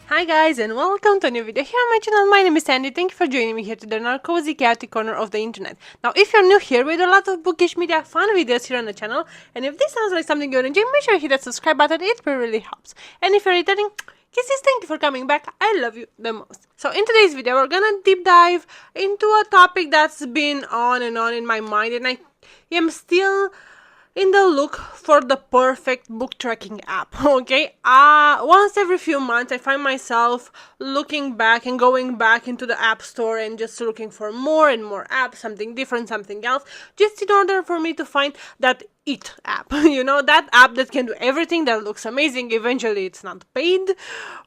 Hi guys and welcome to a new video here on my channel. My name is Sandy. Thank you for joining me here today in our cozy chaotic corner of the internet. Now if you're new here, we do a lot of bookish media fun videos here on the channel, and if this sounds like something you're enjoying, make sure you hit that subscribe button. It really helps. And if you're returning, kisses, thank you for coming back. I love you the most. So in today's video we're gonna deep dive into a topic that's been on and on in my mind, and I am still in the look for the perfect book tracking app. Okay, once every few months I find myself looking back and going back into the app store and just looking for more and more apps, something different, something else, just in order for me to find that app. You know, that app that can do everything, that looks amazing. Eventually it's not paid,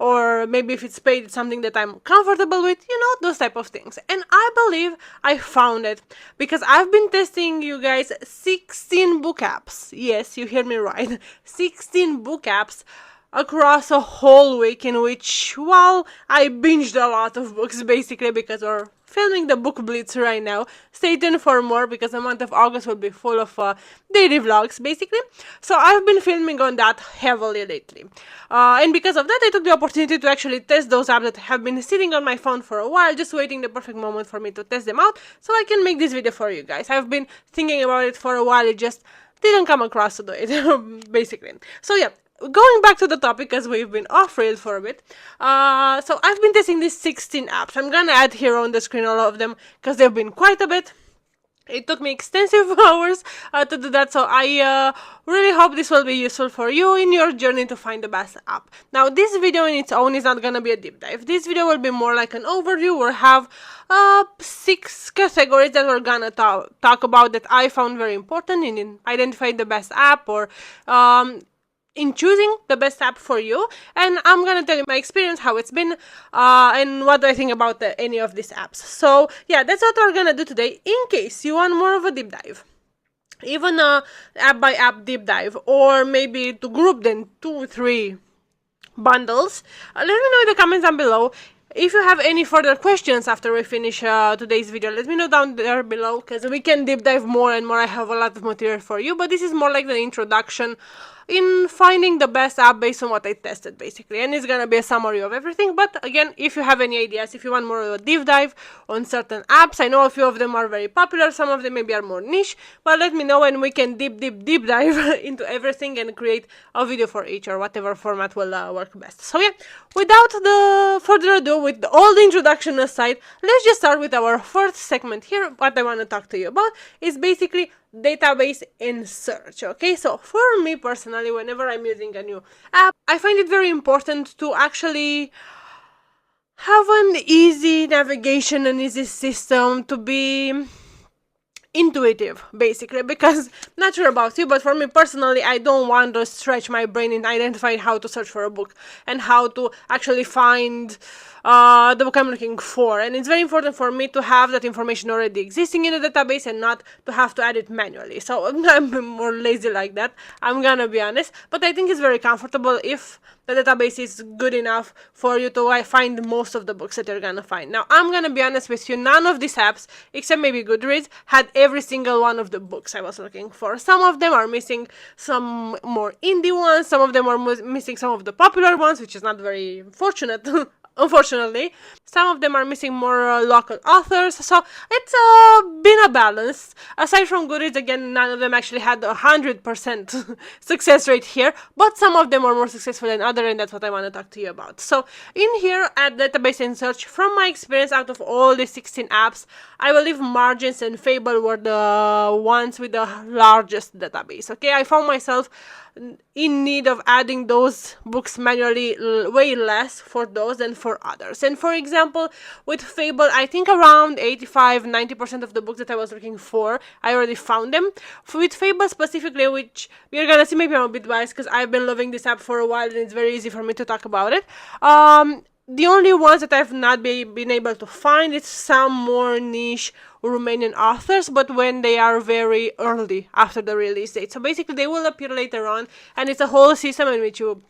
or maybe if it's paid, it's something that I'm comfortable with, you know, those type of things. And I believe I found it because I've been testing, you guys, 16 book apps. Yes, you hear me right. 16 book apps across a whole week, in which, well, I binged a lot of books basically because we're filming the book blitz right now. Stay tuned for more because the month of August will be full of daily vlogs basically. So I've been filming on that heavily lately, and because of that I took the opportunity to actually test those apps that have been sitting on my phone for a while, just waiting the perfect moment for me to test them out so I can make this video for you guys. I've been thinking about it for a while, it just didn't come across to do it basically. So yeah, going back to the topic, as we've been off rail for a bit, so I've been testing these 16 apps. I'm gonna add here on the screen all of them because they've been quite a bit. It took me extensive hours to do that, so I really hope this will be useful for you in your journey to find the best app. Now, this video in its own is not gonna be a deep dive. This video will be more like an overview. We'll have 6 categories that we're gonna talk about that I found very important in identifying the best app, or in choosing the best app for you, and I'm gonna tell you my experience, how it's been, and what do I think about any of these apps. So yeah, that's what we're gonna do today. In case you want more of a deep dive, even a app by app deep dive, or maybe to group them 2-3 bundles, let me know in the comments down below. If you have any further questions after we finish today's video, let me know down there below, because we can deep dive more and more. I have a lot of material for you, but this is more like the introduction in finding the best app based on what I tested basically, and it's gonna be a summary of everything. But again, if you have any ideas, if you want more of a deep dive on certain apps, I know a few of them are very popular, some of them maybe are more niche, but let me know and we can deep dive into everything and create a video for each, or whatever format will work best. So yeah, without the further ado, with all the introduction aside, let's just start with our first segment here. What I want to talk to you about is basically database and search. Okay, so for me personally, whenever I'm using a new app, I find it very important to actually have an easy navigation, an easy system, to be intuitive basically, because not sure about you, but for me personally, I don't want to stretch my brain in identifying how to search for a book and how to actually find the book I'm looking for. And it's very important for me to have that information already existing in the database and not to have to add it manually. So I'm more lazy like that, I'm gonna be honest, but I think it's very comfortable if the database is good enough for you to find most of the books that you're gonna find. Now, I'm gonna be honest with you, none of these apps, except maybe Goodreads, had every single one of the books I was looking for. Some of them are missing some more indie ones, some of them are missing some of the popular ones, which is not very fortunate. Unfortunately, some of them are missing more local authors, so it's been a balance. Aside from Goodreads, again, none of them actually had 100% success rate here, but some of them are more successful than others, and that's what I want to talk to you about. So in here at database and search, from my experience, out of all the 16 apps, I believe Margins and Fable were the ones with the largest database. Okay, I found myself in need of adding those books manually way less for those than for others. And for example, with Fable, I think around 85-90% of the books that I was looking for, I already found them. With Fable specifically, which we're gonna see, maybe I'm a bit biased because I've been loving this app for a while and it's very easy for me to talk about it. The only ones that I've not been able to find is some more niche Romanian authors, but when they are very early after the release date. So basically they will appear later on, and it's a whole system in which you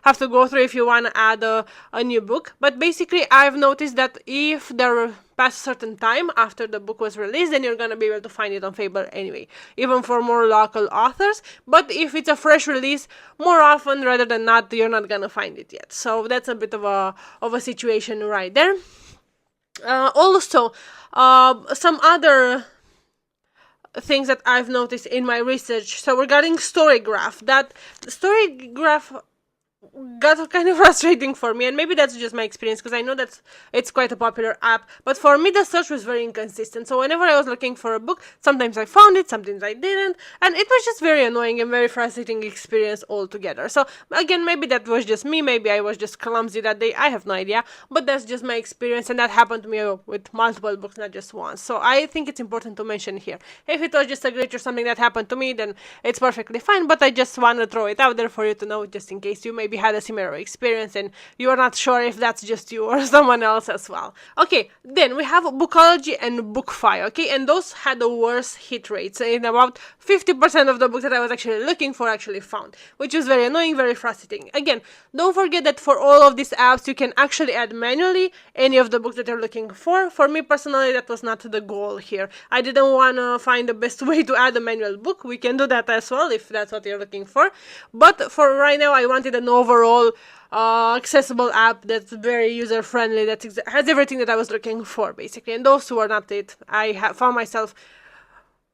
have to go through if you want to add a new book. But basically I've noticed that if their past a certain time after the book was released, then you're gonna be able to find it on Fable anyway, even for more local authors. But if it's a fresh release, more often rather than not, you're not gonna find it yet. So that's a bit of a situation right there. Also, some other things that I've noticed in my research. So regarding StoryGraph, that StoryGraph got kind of frustrating for me, and maybe that's just my experience, because I know that it's quite a popular app, but for me the search was very inconsistent. So whenever I was looking for a book, sometimes I found it, sometimes I didn't, and it was just very annoying and very frustrating experience altogether. So again, maybe that was just me, maybe I was just clumsy that day, I have no idea, but that's just my experience, and that happened to me with multiple books, not just once. So I think it's important to mention here. If it was just a glitch or something that happened to me, then it's perfectly fine, but I just want to throw it out there for you to know, just in case you maybe had a similar experience and you're not sure if that's just you or someone else as well. Okay, then we have Bookology and Bookfy, okay, and those had the worst hit rates, in about 50% of the books that I was actually looking for actually found, which is very annoying, very frustrating. Again, don't forget that for all of these apps you can actually add manually any of the books that you're looking for. For me personally, that was not the goal here. I didn't want to find the best way to add a manual book. We can do that as well if that's what you're looking for, but for right now I wanted an overall accessible app that's very user friendly, that has everything that I was looking for basically, and those two are not it. I found myself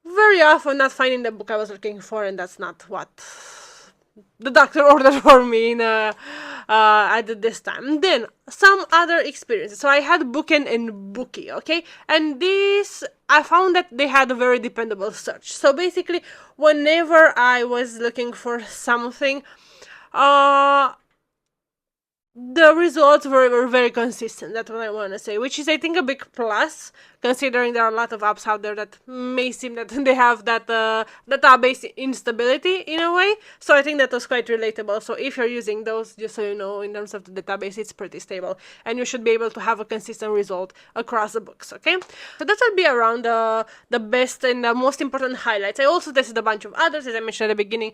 very often not finding the book I was looking for, and that's not what the doctor ordered for me at this time. Then some other experiences. So I had Bookend and Bookie, okay, and this I found that they had a very dependable search. So basically, whenever I was looking for something, the results were very consistent. That's what I want to say, which is, I think, a big plus, considering there are a lot of apps out there that may seem that they have that database instability in a way. So I think that was quite relatable. So if you're using those, just so you know, in terms of the database, it's pretty stable, and you should be able to have a consistent result across the books, okay? So that will be around the best and the most important highlights. I also tested a bunch of others, as I mentioned at the beginning.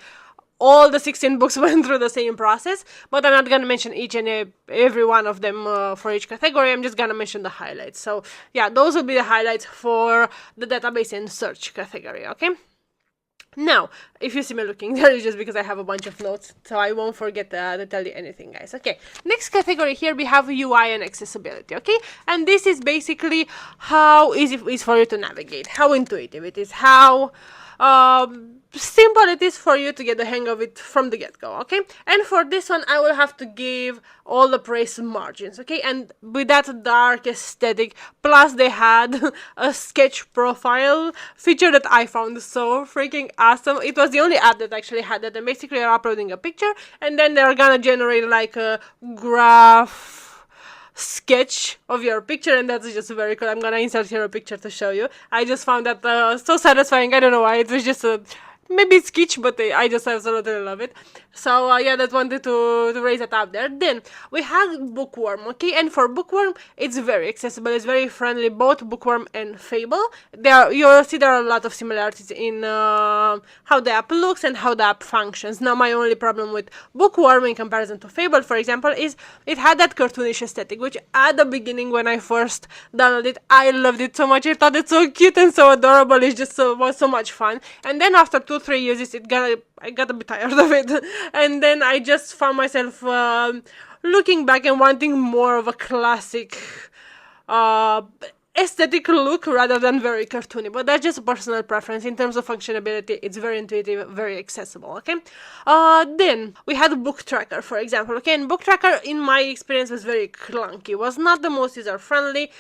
All the 16 books went through the same process, but I'm not gonna mention each and every one of them for each category. I'm just gonna mention the highlights. So yeah, those will be the highlights for the database and search category, okay? Now, if you see me looking there, it's just because I have a bunch of notes, so I won't forget to tell you anything, guys. Okay, next category here we have UI and accessibility, okay? And this is basically how easy it is for you to navigate, how intuitive it is, how simple it is for you to get the hang of it from the get-go, okay? And for this one, I will have to give all the praise margins, okay? And with that dark aesthetic, plus they had a sketch profile feature that I found so freaking awesome. It was the only app that actually had that, and basically you're uploading a picture, and then they're gonna generate like a graph sketch of your picture, and that's just very cool. I'm gonna insert here a picture to show you. I just found that so satisfying. I don't know why. It was just maybe it's kitsch, but I just absolutely love it. So yeah, that wanted to raise that up there. Then we have Bookworm, okay, and for Bookworm, it's very accessible, it's very friendly, both Bookworm and Fable. You'll see there are a lot of similarities in how the app looks and how the app functions. Now, my only problem with Bookworm in comparison to Fable, for example, is it had that cartoonish aesthetic, which at the beginning when I first downloaded it, I loved it so much. I thought it's so cute and so adorable. It just was so much fun. And then after 2-3 uses, I got a bit tired of it, and then I just found myself looking back and wanting more of a classic aesthetic look rather than very cartoony. But that's just a personal preference. In terms of functionality, it's very intuitive, very accessible, okay? Then we had Book Tracker, for example, okay? And Book Tracker, in my experience, was very clunky. It was not the most user-friendly.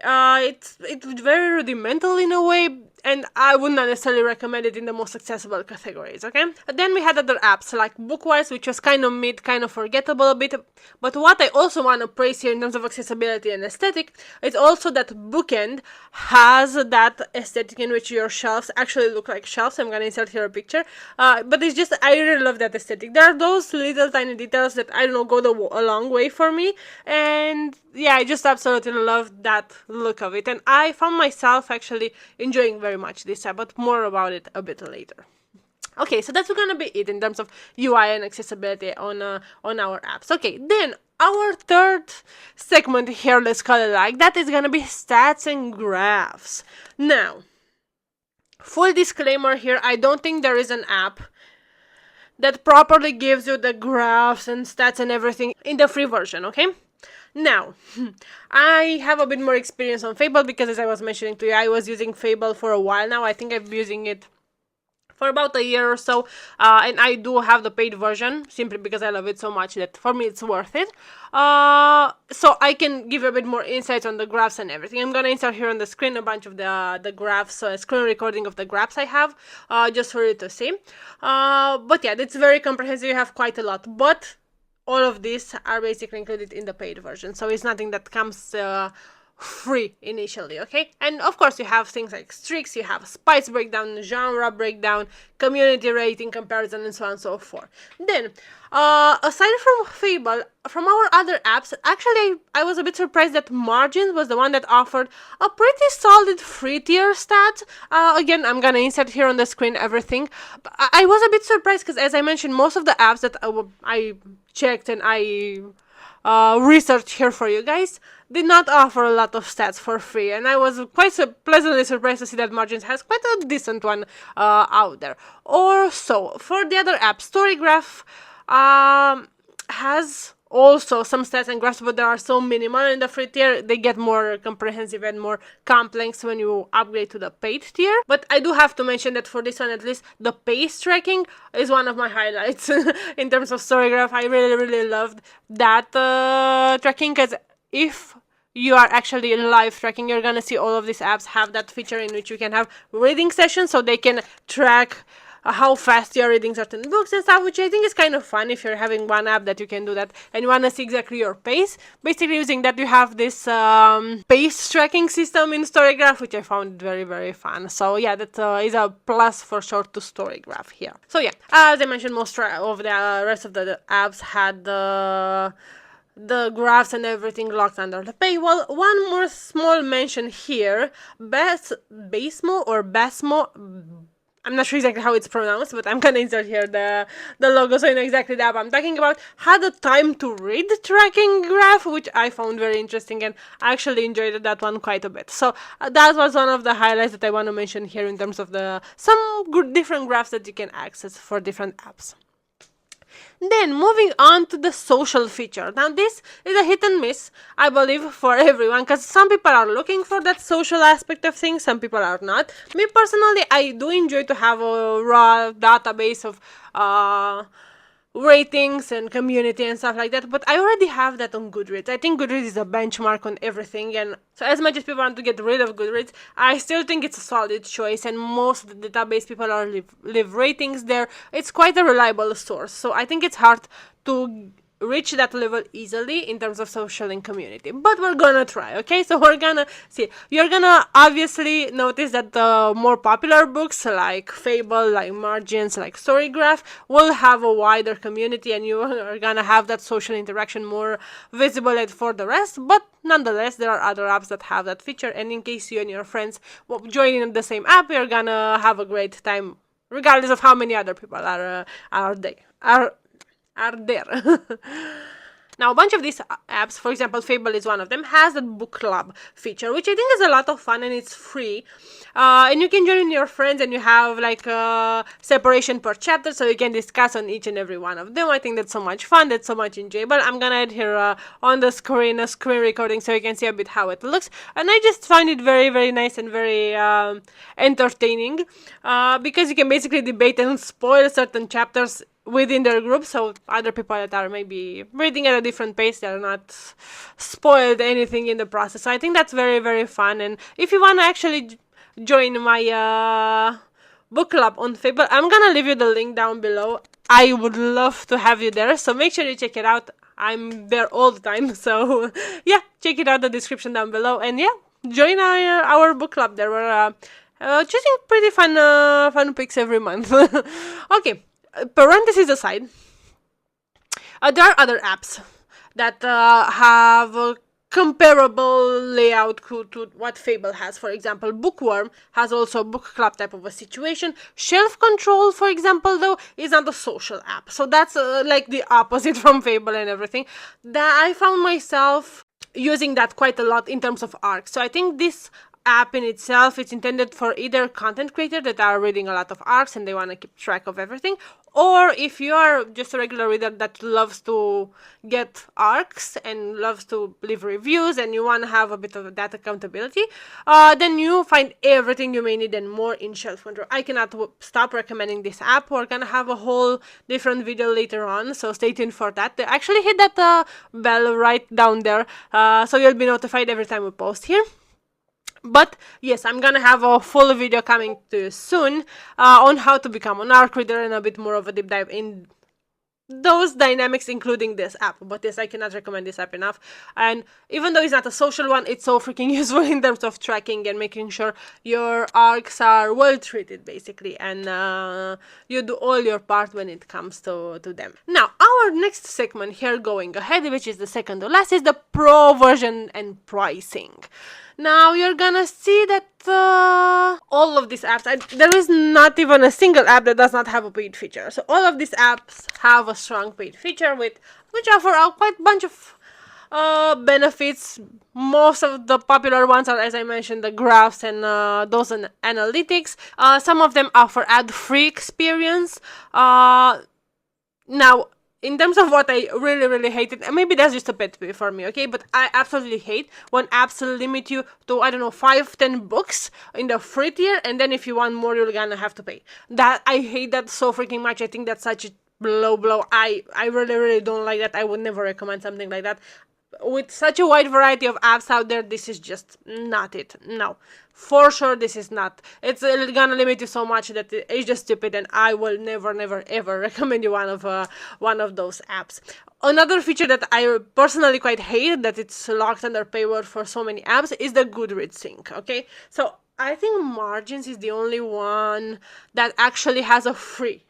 It's very rudimental in a way, and I would not necessarily recommend it in the most accessible categories, okay? Then we had other apps like Bookwise, which was kind of mid, kind of forgettable a bit, but what I also want to praise here in terms of accessibility and aesthetic is also that Bookend has that aesthetic in which your shelves actually look like shelves. I'm gonna insert here a picture, but it's just, I really love that aesthetic. There are those little tiny details that, I don't know, go a long way for me, and yeah, I just absolutely love that look of it, and I found myself actually enjoying very much this app, but more about it a bit later. Okay, so that's gonna be it in terms of UI and accessibility on our apps. Okay, then our third segment here, let's call it like that, is gonna be stats and graphs. Now, full disclaimer here, I don't think there is an app that properly gives you the graphs and stats and everything in the free version, okay? Now, I have a bit more experience on Fable because, as I was mentioning to you, I was using Fable for a while now. I think I've been using it for about a year or so, and I do have the paid version simply because I love it so much that for me it's worth it. So I can give a bit more insights on the graphs and everything. I'm gonna insert here on the screen a bunch of the graphs, screen recording of the graphs I have, just for you to see. But yeah, it's very comprehensive. You have quite a lot, but all of these are basically included in the paid version, so it's nothing that comes free initially, okay? And of course you have things like streaks, you have spice breakdown, genre breakdown, community rating comparison, and so on and so forth. Then, aside from Fable, from our other apps, actually I was a bit surprised that Margins was the one that offered a pretty solid free tier stat. Again, I'm gonna insert here on the screen everything. I was a bit surprised because, as I mentioned, most of the apps that I checked and I research here for you guys did not offer a lot of stats for free, and I was quite pleasantly surprised to see that Margins has quite a decent one out there. Or so, for the other app, StoryGraph has also some stats and graphs, but they are so minimal in the free tier. They get more comprehensive and more complex when you upgrade to the paid tier. But I do have to mention that for this one, at least, the pace tracking is one of my highlights in terms of StoryGraph. I really loved that tracking, because if you are actually live tracking, you're gonna see all of these apps have that feature in which you can have reading sessions, so they can track how fast you're reading certain books and stuff, which I think is kind of fun if you're having one app that you can do that and you want to see exactly your pace. Basically, using that, you have this pace tracking system in StoryGraph, which I found very fun. So yeah, that is a plus for sure to StoryGraph here. So yeah, as I mentioned, most of the rest of the apps had the graphs and everything locked under the paywall. One more small mention here, Basmo or Basmo, I'm not sure exactly how it's pronounced, but I'm gonna insert here the logo so you know exactly the app I'm talking about, had a time to read tracking graph, which I found very interesting, and I actually enjoyed that one quite a bit. So that was one of the highlights that I want to mention here in terms of some good different graphs that you can access for different apps. Then moving on to the social feature. Now this is a hit and miss, I believe, for everyone, because some people are looking for that social aspect of things, some people are not. Me personally, I do enjoy to have a raw database of ratings and community and stuff like that, but I already have that on Goodreads. I think Goodreads is a benchmark on everything, and so as much as people want to get rid of Goodreads, I still think it's a solid choice, and most of the database people are leave ratings there. It's quite a reliable source, so I think it's hard to reach that level easily in terms of social and community, but we're gonna try, okay? So we're gonna see. You're gonna obviously notice that the more popular books like Fable, like Margins, like StoryGraph will have a wider community, and you are gonna have that social interaction more visible for the rest. But nonetheless, there are other apps that have that feature, and in case you and your friends join in the same app, you're gonna have a great time regardless of how many other people are there. Now, a bunch of these apps, for example, Fable is one of them, has the book club feature, which I think is a lot of fun, and it's free. And you can join your friends, and you have like a separation per chapter, so you can discuss on each and every one of them. I think that's so much fun, that's so much enjoyable. I'm gonna add here on the screen a screen recording so you can see a bit how it looks. And I just find it very nice and very entertaining, because you can basically debate and spoil certain chapters within their group, so other people that are maybe reading at a different pace, they're not spoiled anything in the process. So I think that's very fun. And if you want to actually join my book club on Fable, I'm gonna leave you the link down below. I would love to have you there, so make sure you check it out. I'm there all the time, so yeah, check it out, the description down below, and yeah, join our book club. There were choosing pretty fun picks every month. Okay, parentheses aside, there are other apps that have comparable layout to what Fable has. For example, Bookworm has also a book club type of a situation. ShelfControl, for example, though, is not a social app, so that's like the opposite from Fable and everything. That I found myself using that quite a lot in terms of arcs. So I think this app in itself is intended for either content creators that are reading a lot of arcs and they want to keep track of everything, or if you are just a regular reader that loves to get arcs and loves to leave reviews and you want to have a bit of that accountability, then you find everything you may need and more in ShelfControl. I cannot stop recommending this app. We're gonna have a whole different video later on, so stay tuned for that. They actually hit that bell right down there, so you'll be notified every time we post here. But yes, I'm gonna have a full video coming to you soon on how to become an arc reader and a bit more of a deep dive in those dynamics, including this app. But yes, I cannot recommend this app enough. And even though it's not a social one, it's so freaking useful in terms of tracking and making sure your arcs are well treated, basically, and you do all your part when it comes to them. Now, our next segment here going ahead, which is the second to last, is the pro version and pricing. Now you're gonna see that all of these apps, there is not even a single app that does not have a paid feature. So all of these apps have a strong paid feature which offer a quite bunch of benefits. Most of the popular ones are, as I mentioned, the graphs and those analytics. Some of them offer ad-free experience. Now, in terms of what I really hated, and maybe that's just a pet peeve for me, okay? But I absolutely hate when apps limit you to, I don't know, 5-10 books in the free tier, and then if you want more, you're gonna have to pay. That, I hate that so freaking much. I think that's such a low blow. I really don't like that. I would never recommend something like that. With such a wide variety of apps out there, this is just not it. No, for sure this is not. It's gonna limit you so much that it's just stupid, and I will never ever recommend you one of those apps. Another feature that I personally quite hate, that it's locked under paywall for so many apps, is the Goodreads sync. Okay, so I think Margins is the only one that actually has a free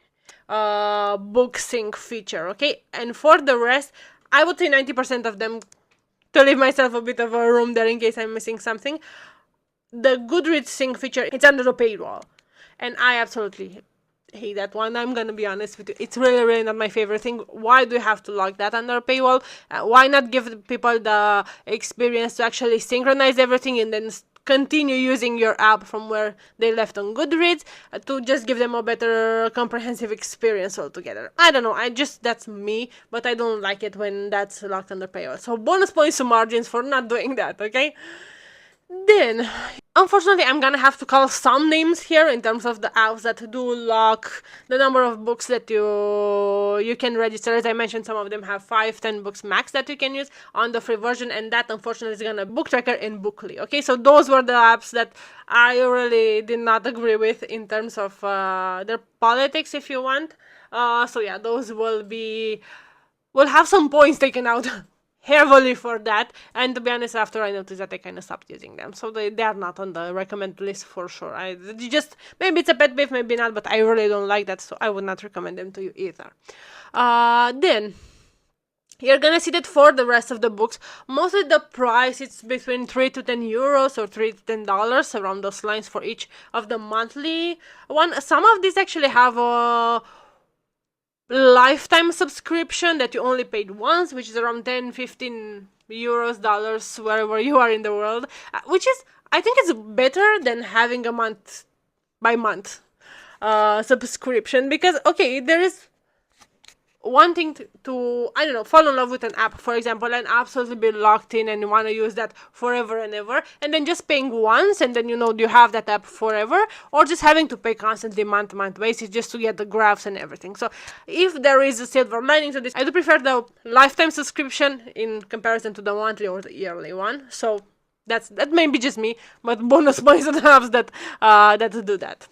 book sync feature. Okay, and for the rest, I would say 90% of them, to leave myself a bit of a room there in case I'm missing something. The Goodreads sync feature, it's under a paywall, and I absolutely hate that one. I'm gonna be honest with you, it's really not my favorite thing. Why do you have to lock that under a paywall? Why not give people the experience to actually synchronize everything and then continue using your app from where they left on Goodreads, to just give them a better comprehensive experience altogether? I don't know, that's me, but I don't like it when that's locked under paywall. So bonus points to Margins for not doing that, okay? Then, unfortunately, I'm gonna have to call some names here in terms of the apps that do lock the number of books that you can register. As I mentioned, some of them have 5-10 books max that you can use on the free version, and that unfortunately is gonna Book Tracker and Bookly. Okay, so those were the apps that I really did not agree with in terms of their politics, if you want. So yeah, those will have some points taken out heavily for that, and to be honest, after I noticed that, I kind of stopped using them, so they are not on the recommend list for sure. Maybe it's a pet peeve, maybe not, but I really don't like that, so I would not recommend them to you either. Then you're gonna see that for the rest of the books, mostly the price is between 3 to 10 euros or $3 to $10, around those lines, for each of the monthly one. Some of these actually have a lifetime subscription that you only paid once, which is around 10-15 euros, dollars, wherever you are in the world, which is, I think it's better than having a month by month subscription, because okay, there is one thing to I don't know, fall in love with an app, for example, and absolutely be locked in and you want to use that forever and ever, and then just paying once and then you have that app forever, or just having to pay constantly month basis just to get the graphs and everything. So if there is a silver lining to this, I do prefer the lifetime subscription in comparison to the monthly or the yearly one. So that may be just me, but bonus points on apps that do that.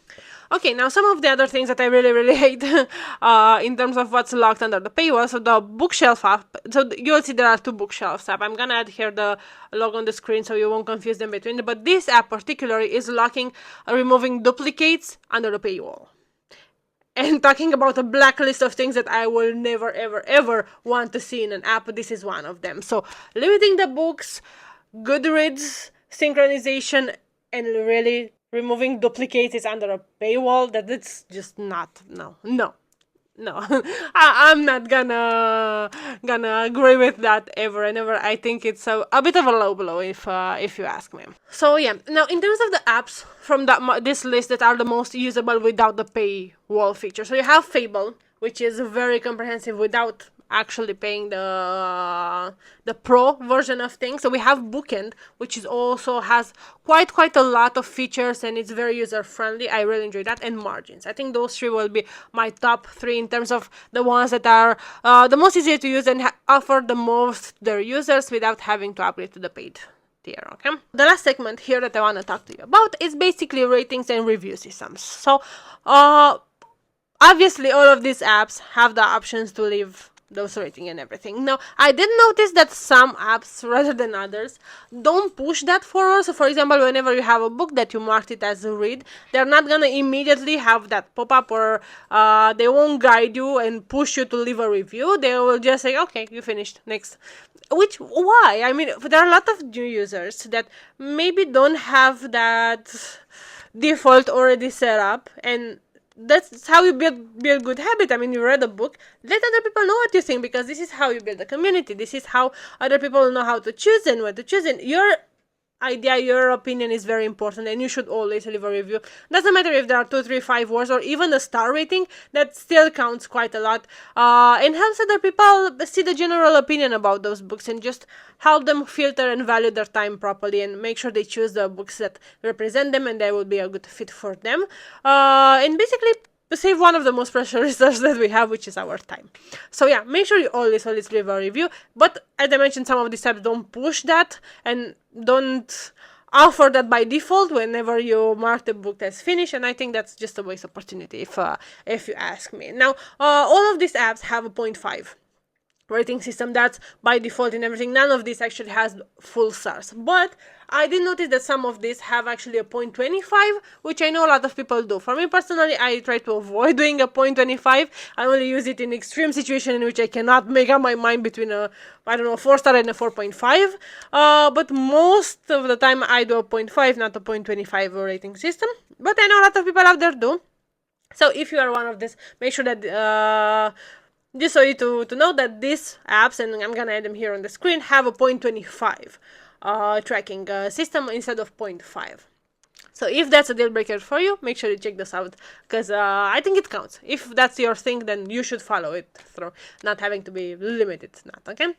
Okay, now some of the other things that I really hate in terms of what's locked under the paywall. So the bookshelf app, so you'll see there are two bookshelves app. I'm gonna add here the logo on the screen so you won't confuse them between, but this app particularly is removing duplicates under the paywall. and talking about a blacklist of things that I will never, ever, ever want to see in an app, this is one of them. So limiting the books, Goodreads, synchronization, and really removing duplicates is under a paywall. That it's just not, no. I'm not gonna agree with that ever and ever. I think it's a bit of a low blow if you ask me. So yeah, now in terms of the apps from this list that are the most usable without the paywall feature, so you have Fable, which is very comprehensive without actually paying the pro version of things. So we have Bookend, which is also has quite a lot of features and it's very user friendly. I really enjoy that. And Margins. I think those three will be my top three in terms of the ones that are the most easy to use and offer the most to their users without having to upgrade to the paid tier. Okay, the last segment here that I want to talk to you about is basically ratings and review systems. So obviously all of these apps have the options to leave those rating and everything. Now, I did notice that some apps, rather than others, don't push that forward. So, for example, whenever you have a book that you marked it as a read, they're not gonna immediately have that pop up, or they won't guide you and push you to leave a review. They will just say, okay, you finished, next. Which, why? I mean, there are a lot of new users that maybe don't have that default already set up, and that's how you build good habit. I mean, you read a book, let other people know what you think, because this is how you build a community. This is how other people know how to choose and what to choose. And your idea, your opinion is very important, and you should always leave a review. Doesn't matter if there are 2, 3, 5 words or even a star rating. That still counts quite a lot, and helps other people see the general opinion about those books and just help them filter and value their time properly and make sure they choose the books that represent them and they will be a good fit for them, and basically save one of the most precious resources that we have, which is our time. So yeah, make sure you always leave a review. But as I mentioned, some of these apps don't push that and don't offer that by default whenever you mark the book as finished, and I think that's just a waste opportunity if you ask me. Now, all of these apps have a 0.5 rating system. That's by default and everything. None of this actually has full stars, but I did notice that some of these have actually a 0.25, which I know a lot of people do. For me personally, I try to avoid doing a 0.25. I only use it in extreme situation in which I cannot make up my mind between a 4-star and a 4.5. But most of the time I do a 0.5, not a 0.25 rating system. But I know a lot of people out there do. So if you are one of this, make sure that just so you to know that these apps, and I'm gonna add them here on the screen, have a 0.25 tracking system instead of 0.5. So if that's a deal breaker for you, make sure you check this out, because I think it counts. If that's your thing, then you should follow it through, not having to be limited, not, okay?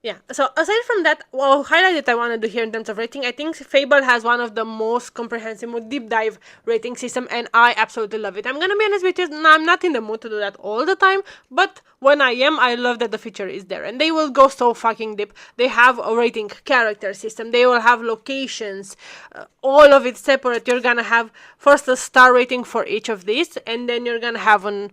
Yeah, so aside from that, highlight that I want to do here in terms of rating, I think Fable has one of the most comprehensive, most deep dive rating system, and I absolutely love it. I'm gonna be honest with you, I'm not in the mood to do that all the time, but when I am, I love that the feature is there, and they will go so fucking deep. They have a rating character system, they will have locations, all of it separate. You're gonna have first a star rating for each of these, and then you're gonna have an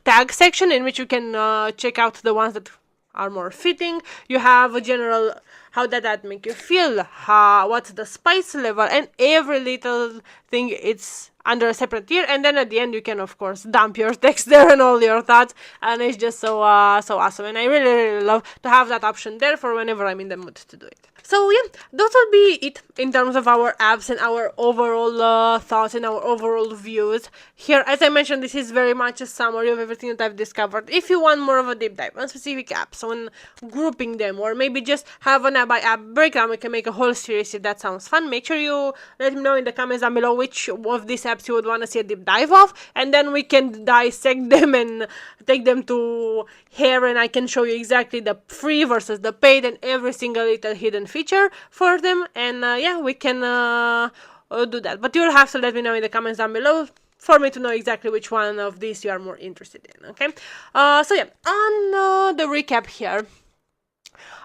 tag section in which you can check out the ones that are more fitting. You have a general, how did that make you feel, what's the spice level, and every little thing it's under a separate tier. And then at the end you can of course dump your text there and all your thoughts, and it's just so awesome, and I really love to have that option there for whenever I'm in the mood to do it. So yeah, those will be it in terms of our apps and our overall thoughts and our overall views. Here, as I mentioned, this is very much a summary of everything that I've discovered. If you want more of a deep dive on specific apps, on grouping them, or maybe just have an app by app breakdown, we can make a whole series if that sounds fun. Make sure you let me know in the comments down below which of these apps you would want to see a deep dive of, and then we can dissect them and take them to here, and I can show you exactly the free versus the paid and every single little hidden feature for them, and yeah, we can do that. But you'll have to let me know in the comments down below for me to know exactly which one of these you are more interested in, okay? So yeah, on the recap here,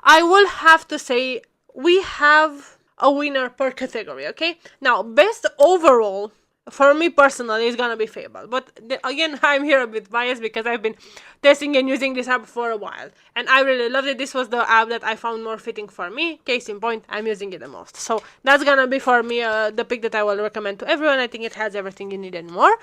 I will have to say we have a winner per category, okay? Now, best overall for me personally, it's gonna be Fable. But again, I'm here a bit biased because I've been testing and using this app for a while, and I really loved it. This was the app that I found more fitting for me. Case in point, I'm using it the most. So that's gonna be for me the pick that I will recommend to everyone. I think it has everything you need and more.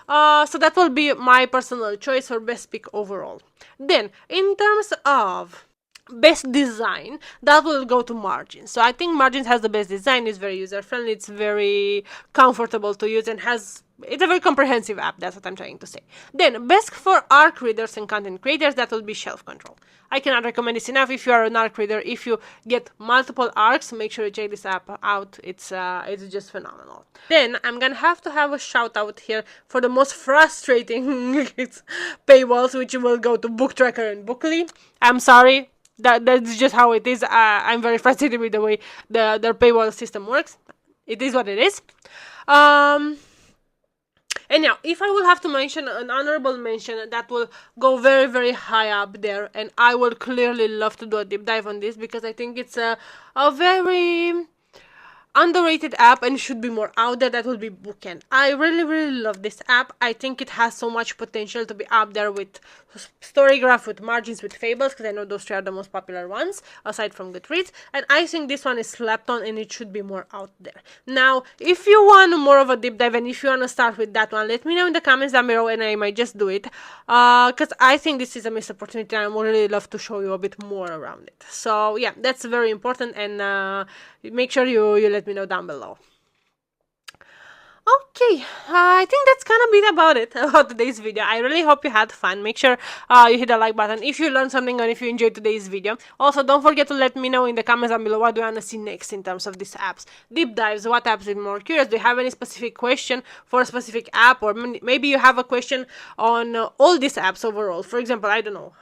So that will be my personal choice for best pick overall. Then, in terms of best design, that will go to Margins. So I think Margins has the best design. It's very user friendly, it's very comfortable to use, and it's a very comprehensive app. That's what I'm trying to say. Then best for ARC readers and content creators, that will be ShelfControl. I cannot recommend this enough. If you are an ARC reader, if you get multiple ARCs, make sure you check this app out. It's just phenomenal. Then I'm gonna have to have a shout out here for the most frustrating paywalls, which will go to Book Tracker and Bookly. I'm sorry, that's just how it is. I'm very frustrated with the way their paywall system works. It is what it is. And now, if I will have to mention an honorable mention, that will go very, very high up there, and I would clearly love to do a deep dive on this because I think it's a very underrated app and should be more out there. That will be Bookend. I really, really love this app. I think it has so much potential to be up there with StoryGraph, with Margins, with Fables, because I know those three are the most popular ones aside from Goodreads, and I think this one is slept on and it should be more out there. Now, if you want more of a deep dive and if you want to start with that one, let me know in the comments down below and I might just do it, because I think this is a missed opportunity and I would really love to show you a bit more around it. So yeah, that's very important, and make sure you let me know down below. Okay, I think that's gonna be about it about today's video. I really hope you had fun. Make sure you hit the like button if you learned something and if you enjoyed today's video. Also, don't forget to let me know in the comments down below what do you want to see next in terms of these apps. Deep dives, what apps are more curious? Do you have any specific question for a specific app? Or maybe you have a question on all these apps overall. For example, I don't know,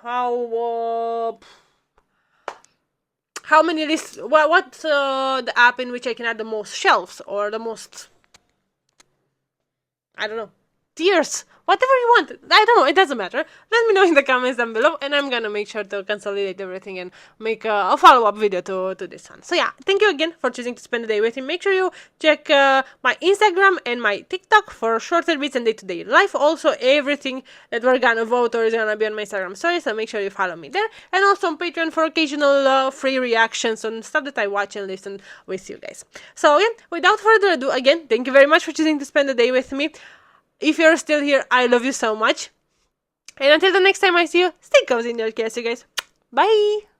how many lists, what's the app in which I can add the most shelves or the most, I don't know, tiers, whatever you want. I don't know, it doesn't matter. Let me know in the comments down below and I'm gonna make sure to consolidate everything and make a follow-up video to this one. So yeah, thank you again for choosing to spend the day with me. Make sure you check my Instagram and my TikTok for shorter bits and day-to-day life. Also, everything that we're gonna vote or is gonna be on my Instagram story, so make sure you follow me there. And also on Patreon for occasional free reactions on stuff that I watch and listen with you guys. So yeah, without further ado, again, thank you very much for choosing to spend the day with me. If you're still here, I love you so much. And until the next time I see you, stay cozy in your chaos, you guys. Bye!